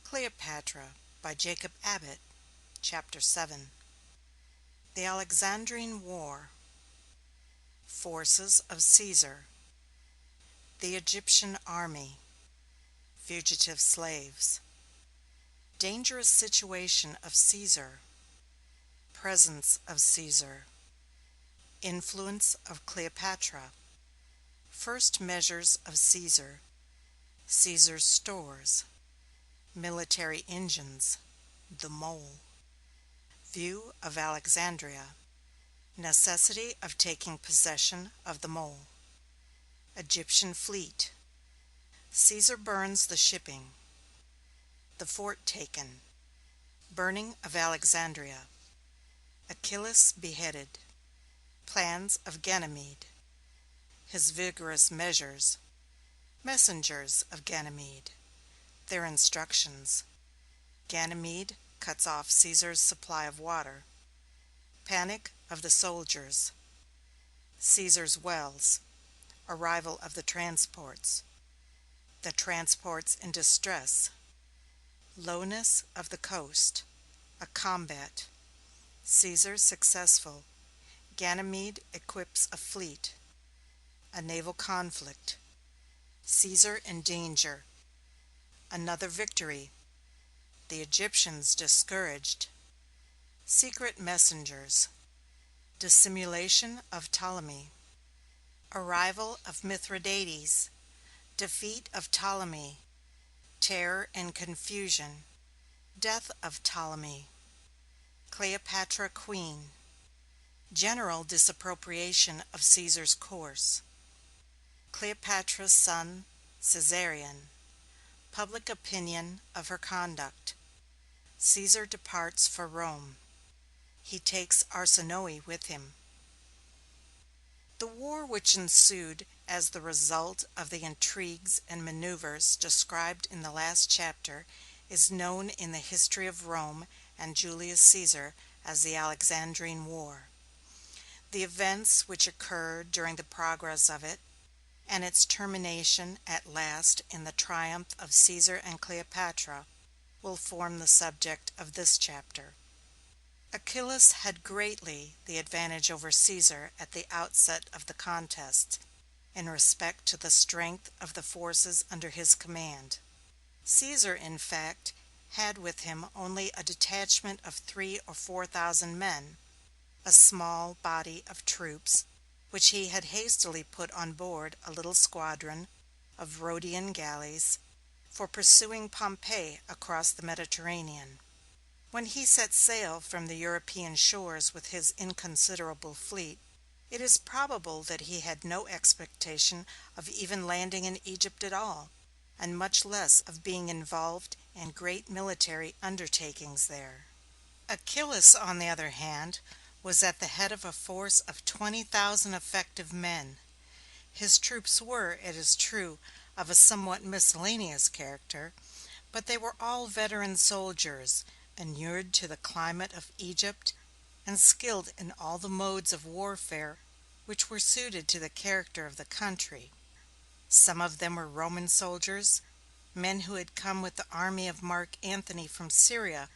Cleopatra by Jacob Abbott. Chapter 7. The Alexandrine War. Forces of Caesar. The Egyptian Army. Fugitive Slaves. Dangerous Situation of Caesar. Presence of Caesar. Influence of Cleopatra. First measures of Caesar. Caesar's stores. Military engines. The mole. View of Alexandria. Necessity of taking possession of the mole. Egyptian fleet. Caesar burns the shipping. The fort taken. Burning of Alexandria. Achilles beheaded. Plans of Ganymede. His vigorous measures. Messengers of Ganymede. Their instructions. Ganymede cuts off Caesar's supply of water. Panic of the soldiers. Caesar's wells. Arrival of the transports. The transports in distress. Lowness of the coast. A combat. Caesar successful. Ganymede equips a fleet. A naval conflict. Caesar in danger. Another victory. The Egyptians discouraged. Secret messengers. Dissimulation of Ptolemy. Arrival of Mithridates. Defeat of Ptolemy. Terror and confusion. Death of Ptolemy. Cleopatra queen. General disapprobation of Caesar's course. Cleopatra's son, Caesarion. Public opinion of her conduct. Caesar departs for Rome. He takes Arsinoe with him. The war which ensued as the result of the intrigues and maneuvers described in the last chapter is known in the history of Rome and Julius Caesar as the Alexandrine War. The events which occurred during the progress of it, and its termination at last in the triumph of Caesar and Cleopatra, will form the subject of this chapter. Achilles had greatly the advantage over Caesar at the outset of the contest, in respect to the strength of the forces under his command. Caesar, in fact, had with him only a detachment of 3,000 or 4,000 men, a small body of troops, which he had hastily put on board a little squadron of Rhodian galleys for pursuing Pompey across the Mediterranean. When he set sail from the European shores with his inconsiderable fleet, it is probable that he had no expectation of even landing in Egypt at all, and much less of being involved in great military undertakings there. Achilles, on the other hand, was at the head of a force of 20,000 effective men. His troops were, it is true, of a somewhat miscellaneous character, but they were all veteran soldiers, inured to the climate of Egypt, and skilled in all the modes of warfare which were suited to the character of the country. Some of them were Roman soldiers, men who had come with the army of Mark Antony from Syria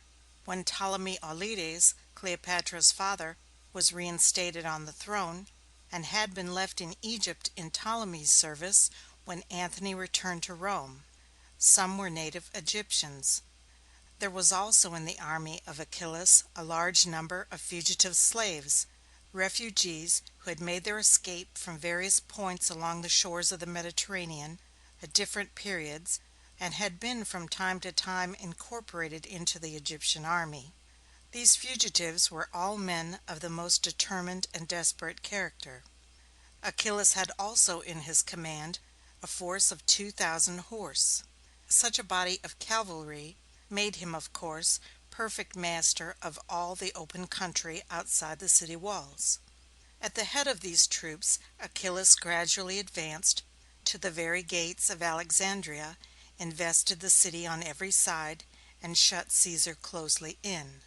when Ptolemy Auletes, Cleopatra's father, was reinstated on the throne, and had been left in Egypt in Ptolemy's service when Antony returned to Rome. Some were native Egyptians. There was also in the army of Achilles a large number of fugitive slaves, refugees who had made their escape from various points along the shores of the Mediterranean at different periods, and had been from time to time incorporated into the Egyptian army. These fugitives were all men of the most determined and desperate character. Achilles had also in his command a force of 2,000 horse. Such a body of cavalry made him, of course, perfect master of all the open country outside the city walls. At the head of these troops Achilles gradually advanced to the very gates of Alexandria, invested the city on every side, and shut Caesar closely in.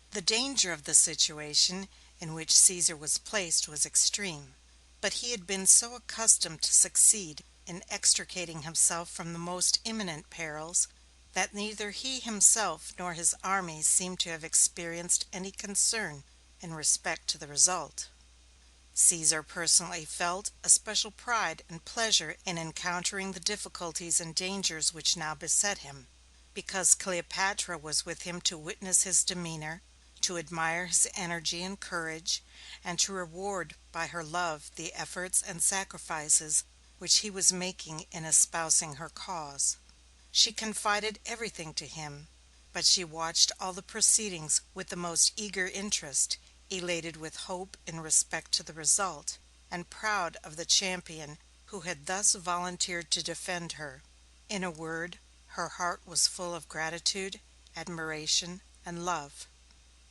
The danger of the situation in which Caesar was placed was extreme, but he had been so accustomed to succeed in extricating himself from the most imminent perils that neither he himself nor his army seemed to have experienced any concern in respect to the result. Caesar personally felt a special pride and pleasure in encountering the difficulties and dangers which now beset him, because Cleopatra was with him to witness his demeanor, to admire his energy and courage, and to reward by her love the efforts and sacrifices which he was making in espousing her cause. She confided everything to him, but she watched all the proceedings with the most eager interest, elated with hope in respect to the result, and proud of the champion who had thus volunteered to defend her. In a word, her heart was full of gratitude, admiration, and love.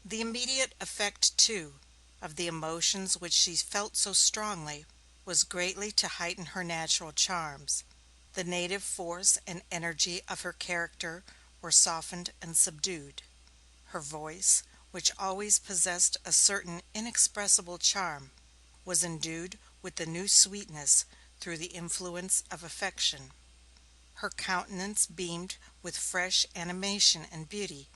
The immediate effect, too, of the emotions which she felt so strongly was greatly to heighten her natural charms. The native force and energy of her character were softened and subdued. Her voice, which always possessed a certain inexpressible charm, was endued with a new sweetness through the influence of affection. Her countenance beamed with fresh animation and beauty,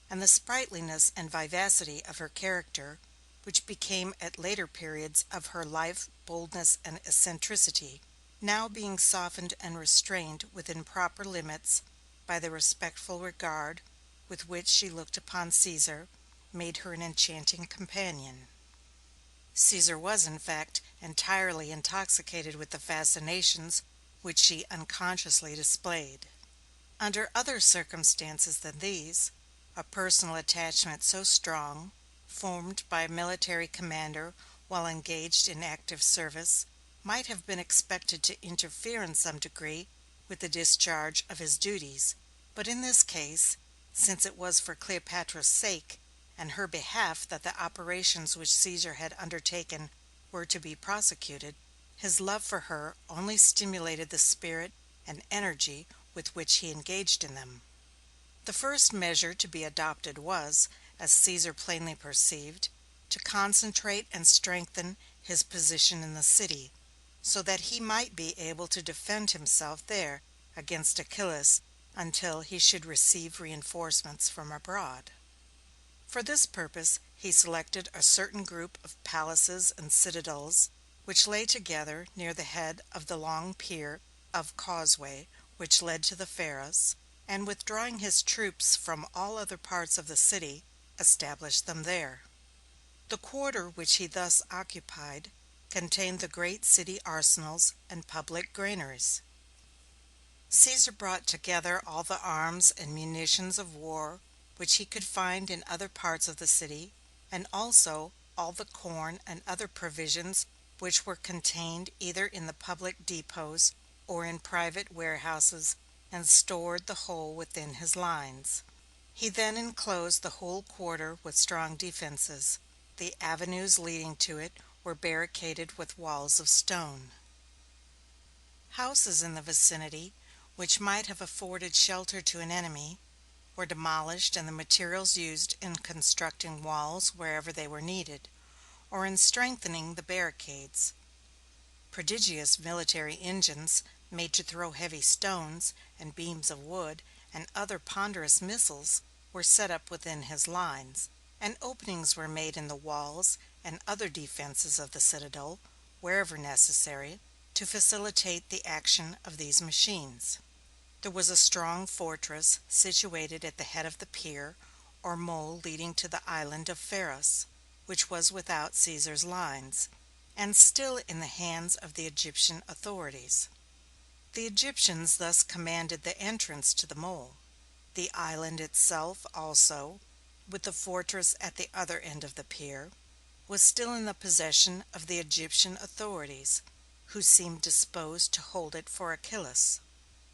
and the sprightliness and vivacity of her character, which became at later periods of her life boldness and eccentricity, now being softened and restrained within proper limits by the respectful regard with which she looked upon Caesar, made her an enchanting companion. Caesar was, in fact, entirely intoxicated with the fascinations which she unconsciously displayed. Under other circumstances than these, a personal attachment so strong, formed by a military commander while engaged in active service, might have been expected to interfere in some degree with the discharge of his duties, but in this case, since it was for Cleopatra's sake and her behalf that the operations which Caesar had undertaken were to be prosecuted, his love for her only stimulated the spirit and energy with which he engaged in them. The first measure to be adopted was, as Caesar plainly perceived, to concentrate and strengthen his position in the city, so that he might be able to defend himself there against Achillas until he should receive reinforcements from abroad. For this purpose he selected a certain group of palaces and citadels which lay together near the head of the long pier of causeway which led to the Pharos, and withdrawing his troops from all other parts of the city, established them there. The quarter which he thus occupied contained the great city arsenals and public granaries. Caesar brought together all the arms and munitions of war which he could find in other parts of the city, and also all the corn and other provisions which were contained either in the public depots or in private warehouses, and stored the whole within his lines. He then enclosed the whole quarter with strong defenses. The avenues leading to it were barricaded with walls of stone. Houses in the vicinity, which might have afforded shelter to an enemy, were demolished and the materials used in constructing walls wherever they were needed, or in strengthening the barricades. Prodigious military engines, made to throw heavy stones, and beams of wood, and other ponderous missiles, were set up within his lines, and openings were made in the walls and other defenses of the citadel, wherever necessary, to facilitate the action of these machines. There was a strong fortress situated at the head of the pier, or mole leading to the island of Pharos, which was without Caesar's lines, and still in the hands of the Egyptian authorities. The Egyptians thus commanded the entrance to the mole. The island itself also, with the fortress at the other end of the pier, was still in the possession of the Egyptian authorities, who seemed disposed to hold it for Achillas.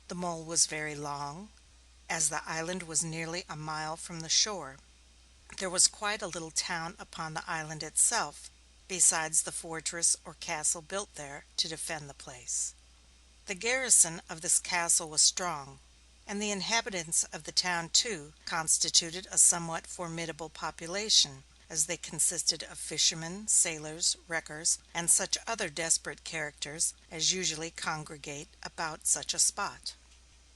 The mole was very long, as the island was nearly a mile from the shore. There was quite a little town upon the island itself, besides the fortress or castle built there to defend the place. The garrison of this castle was strong, and the inhabitants of the town, too, constituted a somewhat formidable population, as they consisted of fishermen, sailors, wreckers, and such other desperate characters as usually congregate about such a spot.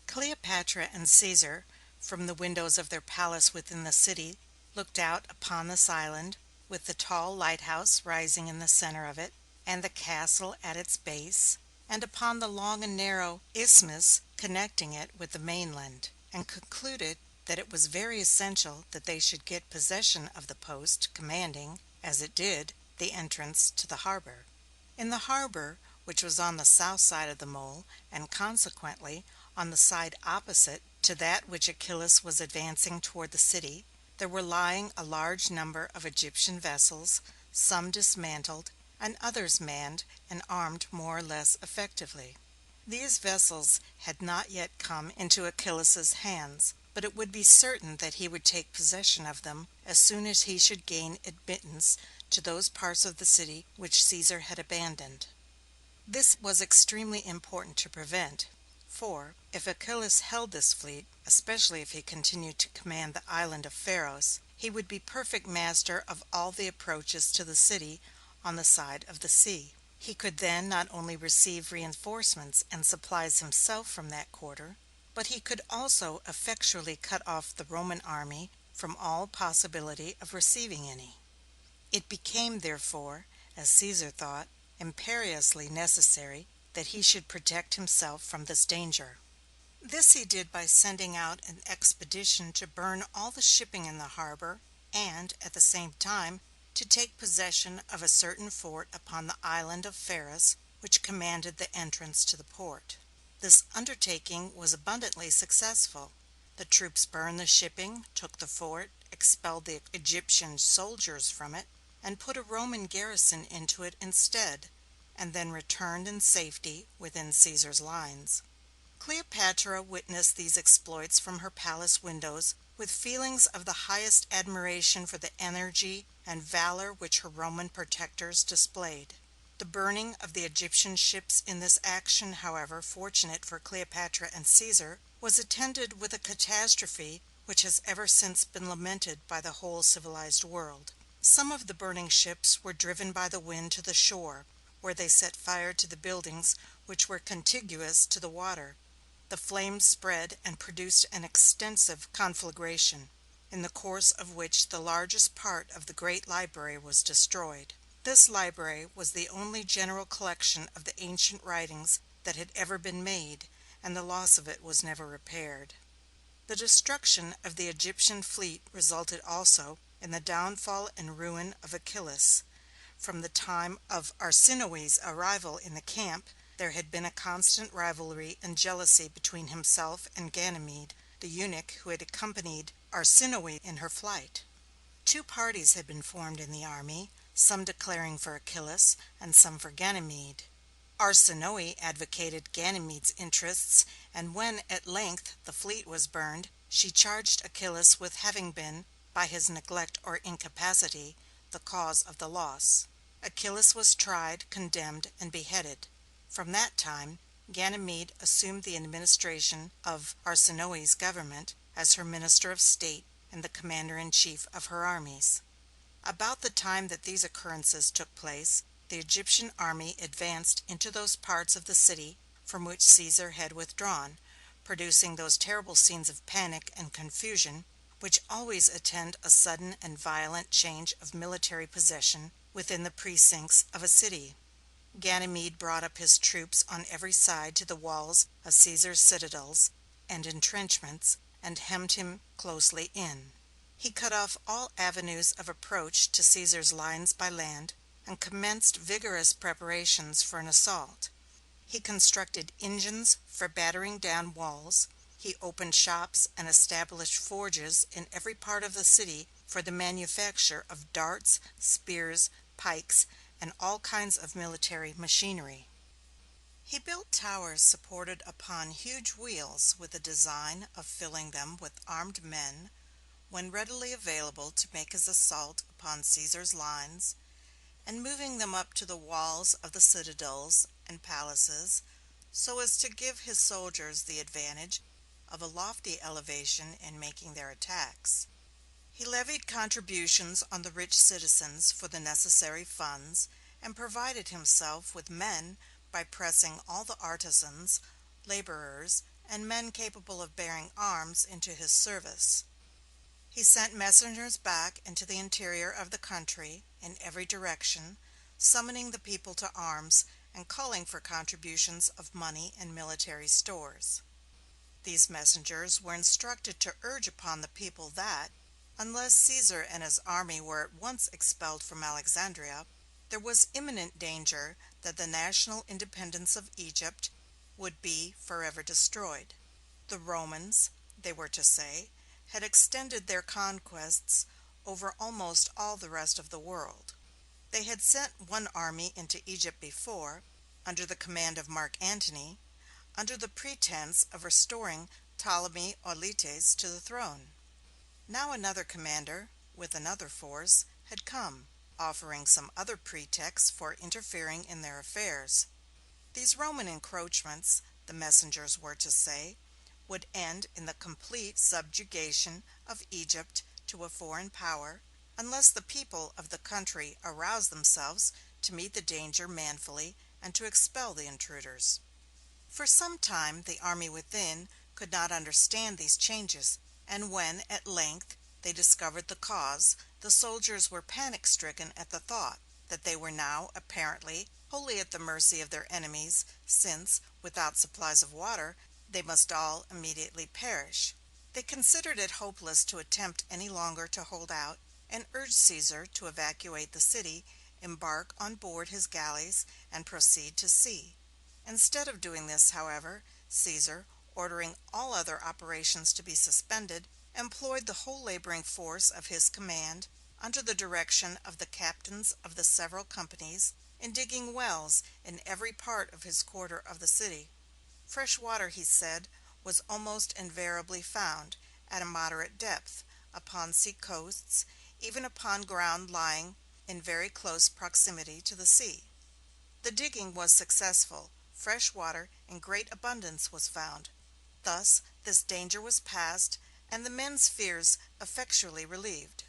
Cleopatra and Caesar from the windows of their palace within the city, looked out upon this island, with the tall lighthouse rising in the center of it, and the castle at its base, and upon the long and narrow isthmus connecting it with the mainland, and concluded that it was very essential that they should get possession of the post commanding, as it did, the entrance to the harbor. In the harbor, which was on the south side of the mole, and consequently on the side opposite to that which Achillas was advancing toward the city, there were lying a large number of Egyptian vessels, some dismantled, and others manned and armed more or less effectively. These vessels had not yet come into Achillas's hands, but it would be certain that he would take possession of them as soon as he should gain admittance to those parts of the city which Caesar had abandoned. This was extremely important to prevent, for, if Achillas held this fleet, especially if he continued to command the island of Pharos, he would be perfect master of all the approaches to the city on the side of the sea. He could then not only receive reinforcements and supplies himself from that quarter, but he could also effectually cut off the Roman army from all possibility of receiving any. It became, therefore, as Caesar thought, imperiously necessary that he should protect himself from this danger. This he did by sending out an expedition to burn all the shipping in the harbor, and, at the same time, to take possession of a certain fort upon the island of Pharos, which commanded the entrance to the port. This undertaking was abundantly successful. The troops burned the shipping, took the fort, expelled the Egyptian soldiers from it, and put a Roman garrison into it instead, and then returned in safety within Caesar's lines. Cleopatra witnessed these exploits from her palace windows with feelings of the highest admiration for the energy and valor which her Roman protectors displayed. The burning of the Egyptian ships in this action, however fortunate for Cleopatra and Caesar, was attended with a catastrophe which has ever since been lamented by the whole civilized world. Some of the burning ships were driven by the wind to the shore, where they set fire to the buildings which were contiguous to the water. The flames spread and produced an extensive conflagration, in the course of which the largest part of the Great Library was destroyed. This library was the only general collection of the ancient writings that had ever been made, and the loss of it was never repaired. The destruction of the Egyptian fleet resulted also in the downfall and ruin of Achillas. From the time of Arsinoe's arrival in the camp, there had been a constant rivalry and jealousy between himself and Ganymede, the eunuch who had accompanied Arsinoe in her flight. Two parties had been formed in the army, some declaring for Achillas, and some for Ganymede. Arsinoe advocated Ganymede's interests, and when, at length, the fleet was burned, she charged Achillas with having been, by his neglect or incapacity, the cause of the loss. Achillas was tried, condemned, and beheaded. From that time, Ganymede assumed the administration of Arsinoe's government, as her minister of state and the commander-in-chief of her armies. About the time that these occurrences took place, the Egyptian army advanced into those parts of the city from which Caesar had withdrawn, producing those terrible scenes of panic and confusion which always attend a sudden and violent change of military possession within the precincts of a city. Ganymede brought up his troops on every side to the walls of Caesar's citadels and entrenchments, and hemmed him closely in. He cut off all avenues of approach to Caesar's lines by land, and commenced vigorous preparations for an assault. He constructed engines for battering down walls. He opened shops and established forges in every part of the city for the manufacture of darts, spears, pikes, and all kinds of military machinery. He built towers supported upon huge wheels with the design of filling them with armed men when readily available to make his assault upon Caesar's lines, and moving them up to the walls of the citadels and palaces, so as to give his soldiers the advantage of a lofty elevation in making their attacks. He levied contributions on the rich citizens for the necessary funds, and provided himself with men by pressing all the artisans, laborers, and men capable of bearing arms into his service. He sent messengers back into the interior of the country, in every direction, summoning the people to arms and calling for contributions of money and military stores. These messengers were instructed to urge upon the people that, unless Caesar and his army were at once expelled from Alexandria, there was imminent danger that the national independence of Egypt would be forever destroyed. The Romans, they were to say, had extended their conquests over almost all the rest of the world. They had sent one army into Egypt before, under the command of Mark Antony, under the pretense of restoring Ptolemy Auletes to the throne. Now another commander, with another force, had come, offering some other pretext for interfering in their affairs. These Roman encroachments, the messengers were to say, would end in the complete subjugation of Egypt to a foreign power, unless the people of the country aroused themselves to meet the danger manfully and to expel the intruders. For some time the army within could not understand these changes, and when, at length, they discovered the cause, the soldiers were panic-stricken at the thought that they were now, apparently, wholly at the mercy of their enemies, since, without supplies of water, they must all immediately perish. They considered it hopeless to attempt any longer to hold out, and urged Caesar to evacuate the city, embark on board his galleys, and proceed to sea. Instead of doing this, however, Caesar, ordering all other operations to be suspended, employed the whole laboring force of his command, under the direction of the captains of the several companies, in digging wells in every part of his quarter of the city. Fresh water, he said, was almost invariably found, at a moderate depth, upon sea-coasts, even upon ground lying in very close proximity to the sea. The digging was successful. Fresh water in great abundance was found. Thus this danger was past, and the men's fears effectually relieved.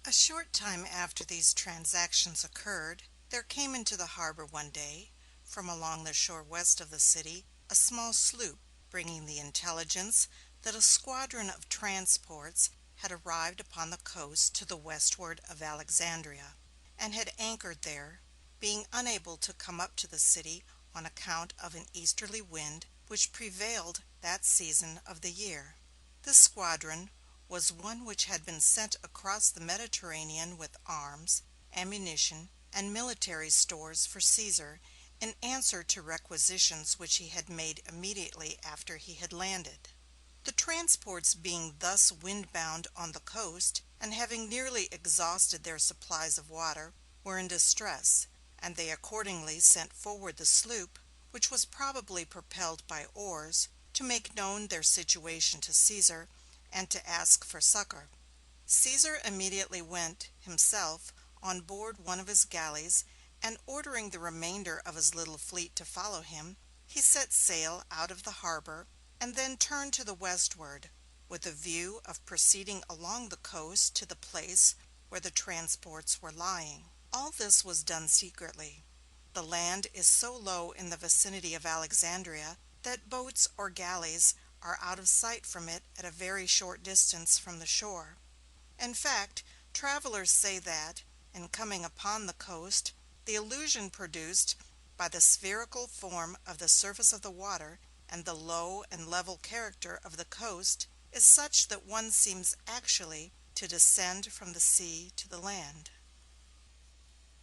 A short time after these transactions occurred, there came into the harbor one day, from along the shore west of the city, a small sloop, bringing the intelligence that a squadron of transports had arrived upon the coast to the westward of Alexandria, and had anchored there, being unable to come up to the city on account of an easterly wind which prevailed that season of the year. This squadron was one which had been sent across the Mediterranean with arms, ammunition, and military stores for Caesar, in answer to requisitions which he had made immediately after he had landed. The transports being thus windbound on the coast, and having nearly exhausted their supplies of water, were in distress, and they accordingly sent forward the sloop, which was probably propelled by oars, to make known their situation to Caesar, and to ask for succor. Caesar immediately went, himself, on board one of his galleys, and ordering the remainder of his little fleet to follow him, he set sail out of the harbor, and then turned to the westward, with a view of proceeding along the coast to the place where the transports were lying. All this was done secretly. The land is so low in the vicinity of Alexandria that boats or galleys are out of sight from it at a very short distance from the shore. In fact, travelers say that, in coming upon the coast, the illusion produced by the spherical form of the surface of the water and the low and level character of the coast is such that one seems actually to descend from the sea to the land.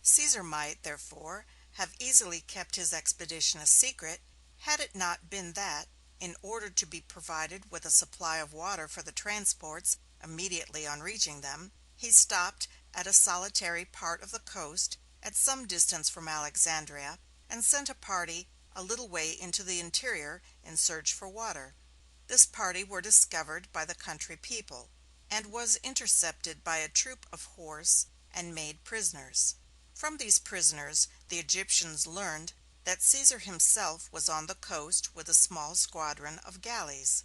Caesar might, therefore, have easily kept his expedition a secret, had it not been that, in order to be provided with a supply of water for the transports immediately on reaching them, he stopped at a solitary part of the coast, at some distance from Alexandria, and sent a party a little way into the interior in search for water. This party were discovered by the country people, and was intercepted by a troop of horse and made prisoners. From these prisoners the Egyptians learned that Caesar himself was on the coast with a small squadron of galleys.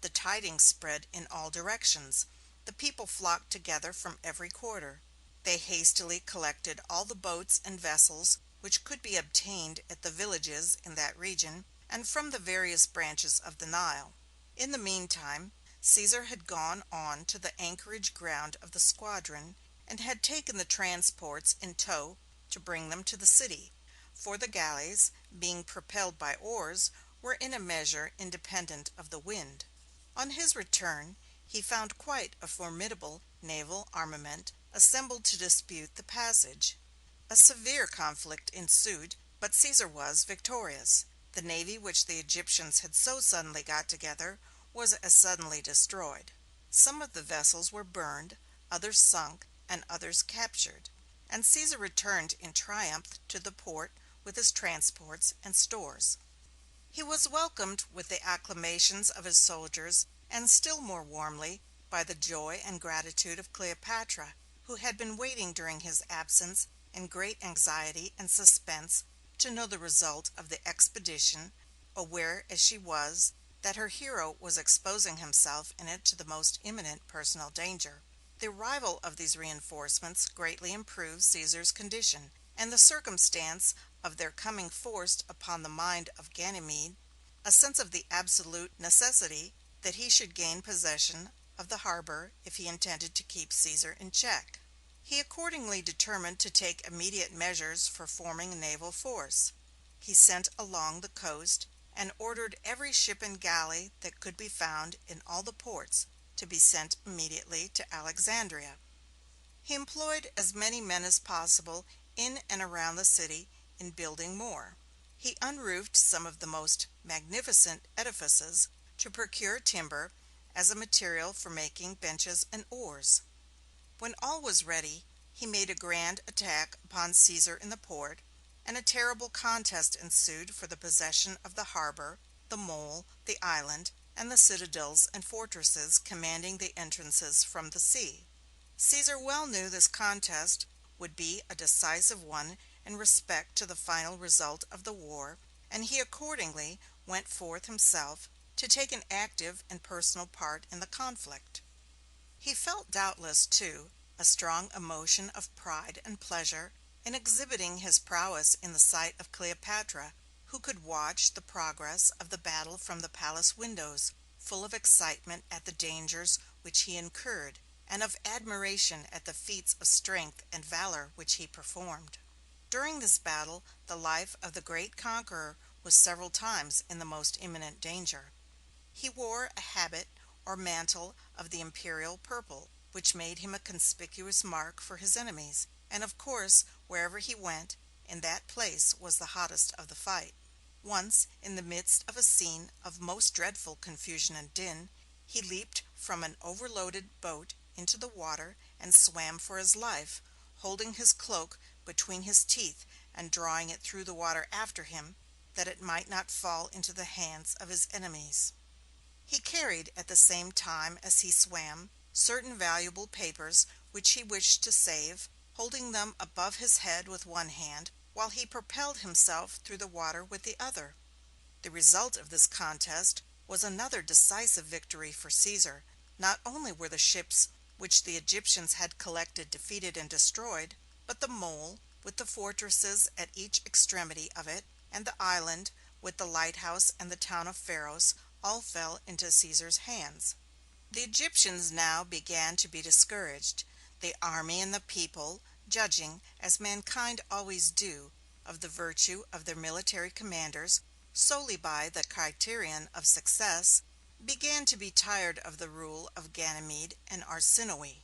The tidings spread in all directions. The people flocked together from every quarter. They hastily collected all the boats and vessels which could be obtained at the villages in that region, and from the various branches of the Nile. In the meantime, Caesar had gone on to the anchorage ground of the squadron, and had taken the transports in tow to bring them to the city; for the galleys, being propelled by oars, were in a measure independent of the wind. On his return, he found quite a formidable naval armament assembled to dispute the passage. A severe conflict ensued, but Caesar was victorious. The navy which the Egyptians had so suddenly got together was as suddenly destroyed. Some of the vessels were burned, others sunk, and others captured; and Caesar returned in triumph to the port with his transports and stores. He was welcomed with the acclamations of his soldiers, and still more warmly by the joy and gratitude of Cleopatra, who had been waiting during his absence in great anxiety and suspense to know the result of the expedition, aware as she was that her hero was exposing himself in it to the most imminent personal danger. The arrival of these reinforcements greatly improved Caesar's condition, and the circumstance of their coming forced upon the mind of Ganymede a sense of the absolute necessity that he should gain possession of the harbor if he intended to keep Caesar in check. He accordingly determined to take immediate measures for forming a naval force. He sent along the coast, and ordered every ship and galley that could be found in all the ports to be sent immediately to Alexandria. He employed as many men as possible in and around the city in building more. He unroofed some of the most magnificent edifices to procure timber as a material for making benches and oars. When all was ready, he made a grand attack upon Caesar in the port, and a terrible contest ensued for the possession of the harbor, the mole, the island, and the citadels and fortresses commanding the entrances from the sea. Caesar well knew this contest would be a decisive one in respect to the final result of the war, and he accordingly went forth himself to take an active and personal part in the conflict. He felt doubtless, too, a strong emotion of pride and pleasure in exhibiting his prowess in the sight of Cleopatra, who could watch the progress of the battle from the palace windows, full of excitement at the dangers which he incurred, and of admiration at the feats of strength and valor which he performed. During this battle the life of the great conqueror was several times in the most imminent danger. He wore a habit or mantle of the imperial purple, which made him a conspicuous mark for his enemies, and of course wherever he went, in that place was the hottest of the fight. Once, in the midst of a scene of most dreadful confusion and din, he leaped from an overloaded boat into the water and swam for his life, holding his cloak between his teeth and drawing it through the water after him, that it might not fall into the hands of his enemies. He carried, at the same time as he swam, certain valuable papers which he wished to save, holding them above his head with one hand, while he propelled himself through the water with the other. The result of this contest was another decisive victory for Caesar. Not only were the ships which the Egyptians had collected defeated and destroyed, but the mole, with the fortresses at each extremity of it, and the island, with the lighthouse and the town of Pharos, all fell into Caesar's hands. The Egyptians now began to be discouraged. The army and the people, judging, as mankind always do, of the virtue of their military commanders solely by the criterion of success, began to be tired of the rule of Ganymede and Arsinoe.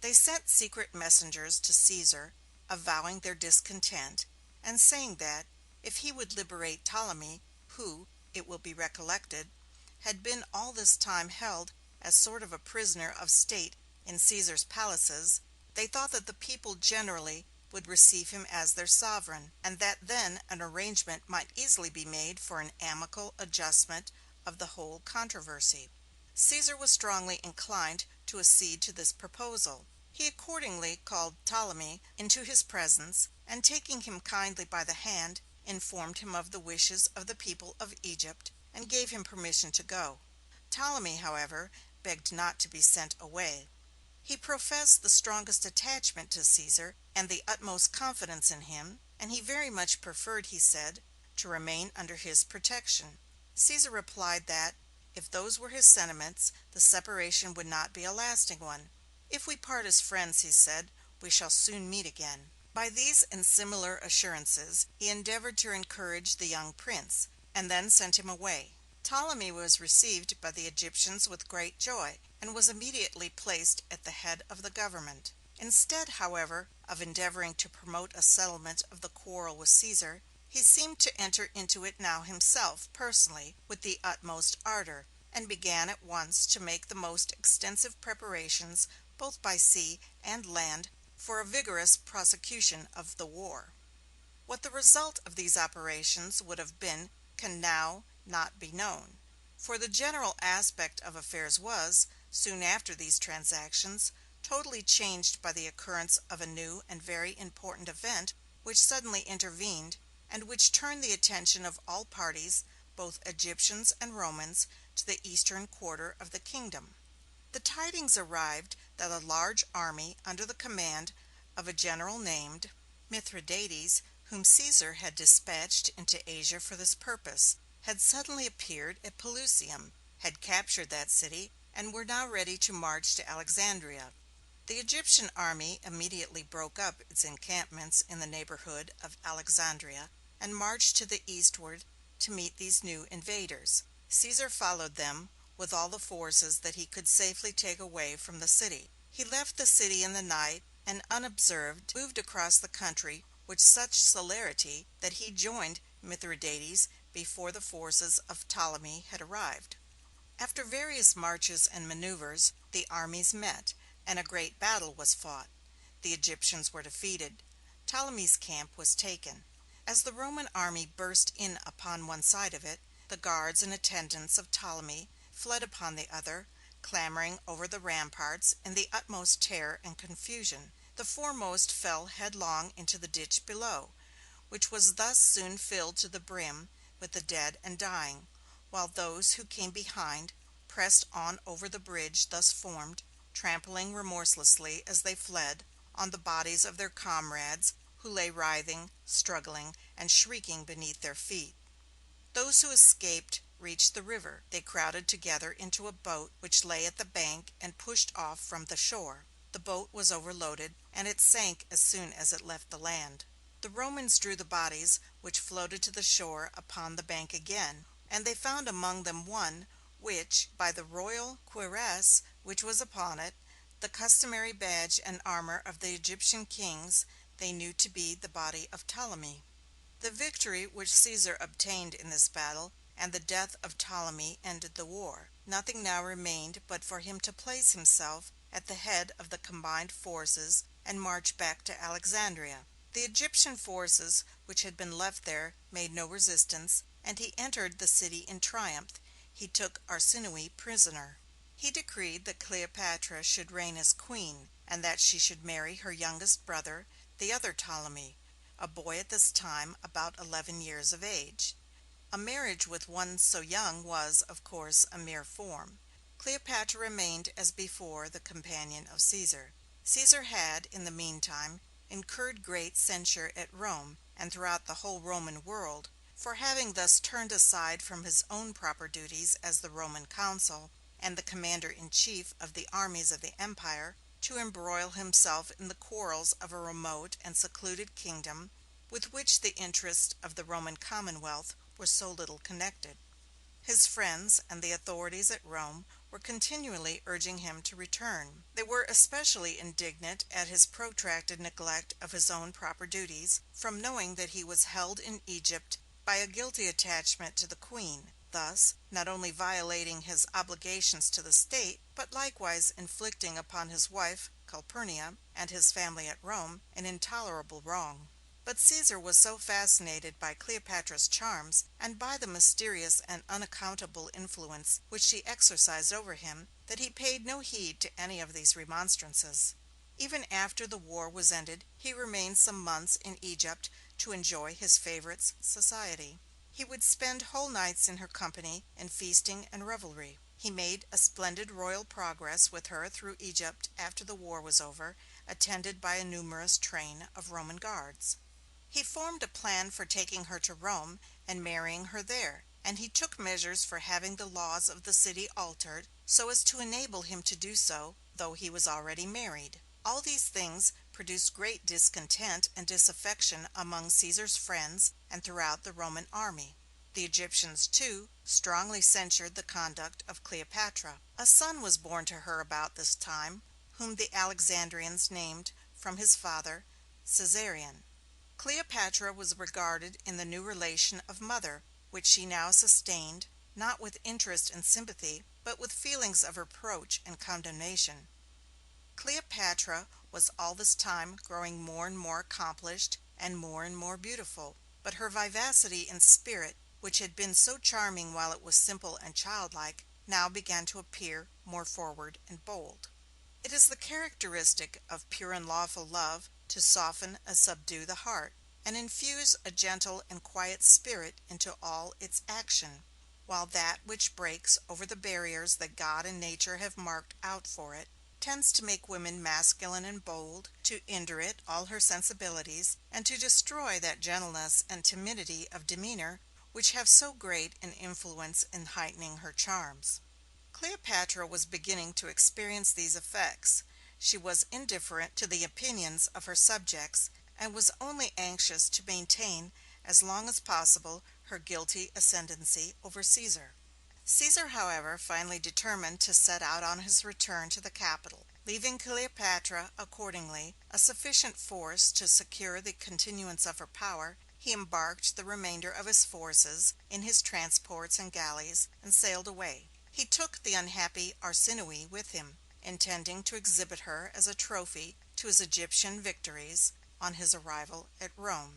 They sent secret messengers to Caesar, avowing their discontent, and saying that, if he would liberate Ptolemy, who, it will be recollected, had been all this time held as sort of a prisoner of state in Caesar's palaces, they thought that the people generally would receive him as their sovereign, and that then an arrangement might easily be made for an amicable adjustment of the whole controversy. Caesar was strongly inclined to accede to this proposal. He accordingly called Ptolemy into his presence, and taking him kindly by the hand, informed him of the wishes of the people of Egypt, and gave him permission to go. Ptolemy, however, begged not to be sent away. He professed the strongest attachment to Caesar and the utmost confidence in him, and he very much preferred, he said, to remain under his protection. Caesar replied that, if those were his sentiments, the separation would not be a lasting one. "If we part as friends," he said, "we shall soon meet again." By these and similar assurances he endeavored to encourage the young prince, and then sent him away. Ptolemy was received by the Egyptians with great joy, and was immediately placed at the head of the government. Instead, however, of endeavoring to promote a settlement of the quarrel with Caesar, he seemed to enter into it now himself, personally, with the utmost ardor, and began at once to make the most extensive preparations, both by sea and land, for a vigorous prosecution of the war. What the result of these operations would have been can now not be known; for the general aspect of affairs was, soon after these transactions, totally changed by the occurrence of a new and very important event which suddenly intervened, and which turned the attention of all parties, both Egyptians and Romans, to the eastern quarter of the kingdom. The tidings arrived that a large army under the command of a general named Mithridates, whom Caesar had dispatched into Asia for this purpose, had suddenly appeared at Pelusium, had captured that city, and were now ready to march to Alexandria. The Egyptian army immediately broke up its encampments in the neighborhood of Alexandria, and marched to the eastward to meet these new invaders. Caesar followed them with all the forces that he could safely take away from the city. He left the city in the night, and unobserved moved across the country with such celerity that he joined Mithridates before the forces of Ptolemy had arrived. After various marches and maneuvers, the armies met, and a great battle was fought. The Egyptians were defeated. Ptolemy's camp was taken. As the Roman army burst in upon one side of it, the guards and attendants of Ptolemy fled upon the other, clambering over the ramparts in the utmost terror and confusion. The foremost fell headlong into the ditch below, which was thus soon filled to the brim with the dead and dying, while those who came behind pressed on over the bridge thus formed, trampling remorselessly as they fled on the bodies of their comrades who lay writhing, struggling, and shrieking beneath their feet. Those who escaped reached the river. They crowded together into a boat which lay at the bank and pushed off from the shore. The boat was overloaded, and it sank as soon as it left the land. The Romans drew the bodies, which floated to the shore, upon the bank again, and they found among them one which, by the royal cuirass which was upon it, the customary badge and armor of the Egyptian kings, they knew to be the body of Ptolemy. The victory which Caesar obtained in this battle and the death of Ptolemy ended the war. Nothing now remained but for him to place himself at the head of the combined forces and march back to Alexandria. The Egyptian forces which had been left there made no resistance, and he entered the city in triumph. He took Arsinoe prisoner. He decreed that Cleopatra should reign as queen, and that she should marry her youngest brother, the other Ptolemy, a boy at this time about 11 years of age. A marriage with one so young was, of course, a mere form. Cleopatra remained as before the companion of Caesar. Caesar had, in the meantime, incurred great censure at Rome and throughout the whole Roman world, for having thus turned aside from his own proper duties as the Roman consul and the commander-in-chief of the armies of the empire, to embroil himself in the quarrels of a remote and secluded kingdom with which the interests of the Roman commonwealth were so little connected. His friends and the authorities at Rome were continually urging him to return. They were especially indignant at his protracted neglect of his own proper duties, from knowing that he was held in Egypt by a guilty attachment to the queen, thus not only violating his obligations to the state, but likewise inflicting upon his wife Calpurnia and his family at Rome an intolerable wrong. But Caesar was so fascinated by Cleopatra's charms, and by the mysterious and unaccountable influence which she exercised over him, that he paid no heed to any of these remonstrances. Even after the war was ended he remained some months in Egypt to enjoy his favorite's society. He would spend whole nights in her company in feasting and revelry. He made a splendid royal progress with her through Egypt after the war was over, attended by a numerous train of Roman guards. He formed a plan for taking her to Rome and marrying her there, and he took measures for having the laws of the city altered, so as to enable him to do so, though he was already married. All these things produced great discontent and disaffection among Caesar's friends and throughout the Roman army. The Egyptians, too, strongly censured the conduct of Cleopatra. A son was born to her about this time, whom the Alexandrians named, from his father, Caesarion. Cleopatra was regarded in the new relation of mother which she now sustained, not with interest and sympathy, but with feelings of reproach and condemnation. Cleopatra was all this time growing more and more accomplished and more beautiful, but her vivacity and spirit, which had been so charming while it was simple and childlike, now began to appear more forward and bold. It is the characteristic of pure and lawful love to soften and subdue the heart, and infuse a gentle and quiet spirit into all its action, while that which breaks over the barriers that God and nature have marked out for it, tends to make woman masculine and bold, to indurate all her sensibilities, and to destroy that gentleness and timidity of demeanor which have so great an influence in heightening her charms. Cleopatra was beginning to experience these effects. She was indifferent to the opinions of her subjects, and was only anxious to maintain as long as possible her guilty ascendancy over Caesar. Caesar, however, finally determined to set out on his return to the capital. Leaving Cleopatra, accordingly, a sufficient force to secure the continuance of her power, he embarked the remainder of his forces in his transports and galleys, and sailed away. He took the unhappy Arsinoe with him, intending to exhibit her as a trophy to his Egyptian victories on his arrival at Rome.